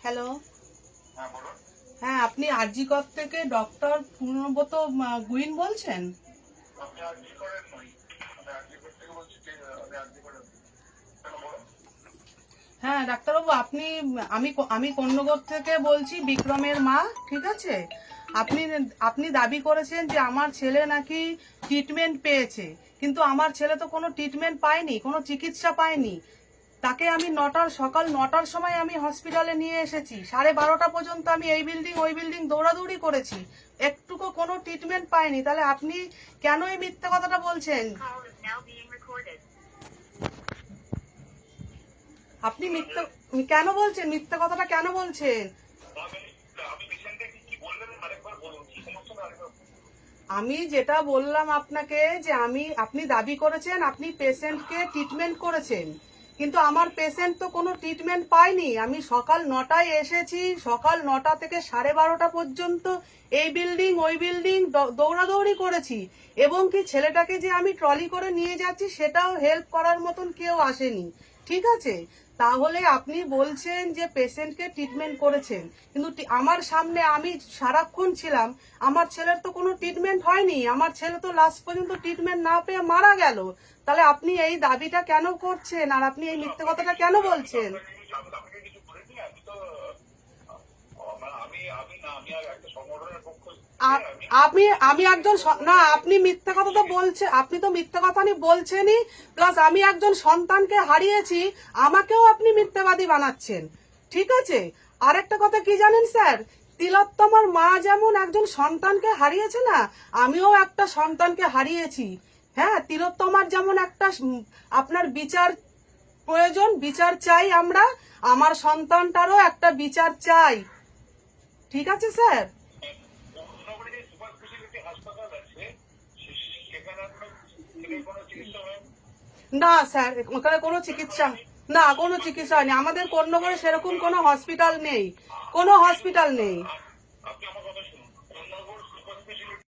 Hello. হ্যাঁ বলুন। হ্যাঁ, আপনি আরজিকর থেকে ডক্টর পূর্ণব্রত গুইন বলছেন? আপনি আরজি করেন নই, আমি আরজি থেকে বলছি যে আমি আরজি করেন কেন বলুন। হ্যাঁ ডাক্তারবাবু, আমি আমি কন্যগর থেকে বলছি, বিক্রমের মা। ঠিক আছে, আপনি আপনি দাবি করেছেন যে আমার ছেলে নাকি ট্রিটমেন্ট পেয়েছে, কিন্তু আমার ছেলে তো কোনো ট্রিটমেন্ট পায়নি, কোনো চিকিৎসা পায়নি। তাকে আমি সকাল 9টার সময় আমি হসপিটালে নিয়ে এসেছি, 12:30 পর্যন্ত আমি এই বিল্ডিং ওই বিল্ডিং দৌড়াদৌড়ি করেছি, একটুকু কোনো ট্রিটমেন্ট পাইনি। তাহলে আপনি কেন এই মিথ্যা কথাটা বলছেন? আপনি কেন বলছেন মিথ্যা কথাটা, কেন বলছেন? আমি আমি পেশেন্টকে কি বললেন আরেকবার বলুন, কি সমস্যা আরেকবার বলুন। আমি যেটা বললাম আপনাকে, যে আপনি দাবি করেছেন আপনি পেশেন্টকে ট্রিটমেন্ট করেছেন, কিন্তু আমার পেশেন্ট তো কোনো ট্রিটমেন্ট পায়নি। আমি সকাল 9টায় এসেছি, সকাল 9টা থেকে 12:30 পর্যন্ত এই বিল্ডিং ওই বিল্ডিং দৌড়াদৌড়ি করেছি, এবং কি ছেলেটাকে যে আমি ট্রলি করে নিয়ে যাচ্ছি সেটাও হেল্প করার মতন কেউ আসেনি। ঠিক আছে, তাহলে আপনি বলছেন যে পেশেন্টকে ট্রিটমেন্ট করেছেন, কিন্তু আমার সামনে আমি সারাক্ষণ ছিলাম, আমার ছেলের তো কোনো ট্রিটমেন্ট হয়নি, আমার ছেলে তো লাস্ট পর্যন্ত ট্রিটমেন্ট না পেয়ে মারা গেল। তাহলে আপনি এই দাবিটা কেন করছেন, আর আপনি এই মিথ্যে কথাটা কেন বলছেন? আপনাকে কিছু বলিনি, আমি তো আমি আমি না আমি আর একটা সংগঠনের পক্ষ থেকে আমি একজন না, আপনি মিথ্যা কথা তো বলছে, আপনি তো মিথ্যা কথা বলছেনই, প্লাস আমি একজন সন্তানকে হারিয়েছি, আমাকেও আপনি মিথ্যাবাদী বানাচ্ছেন। ঠিক আছে, আরেকটা কথা কি জানেন স্যার, তিলোত্তমার মা যেমন একজন সন্তানকে হারিয়েছে না, আমিও একটা সন্তানকে হারিয়েছি। হ্যাঁ, তিলোত্তমার যেমন একটা আপনার বিচার প্রয়োজন, বিচার চাই আমরা, আমার সন্তানটারও একটা বিচার চাই। ঠিক আছে স্যার? সুপার স্পেশালিটি হাসপাতাল আছে, সেখানে আপনার কোনো চিকিৎসা হয় না স্যার, ওখানে কোনো চিকিৎসা, না কোনো চিকিৎসা হয়নি। আমাদের কন্যগরে সেরকম কোনো হসপিটাল নেই, কোনো হসপিটাল নেই। আপনি আমার কথা শুনুন।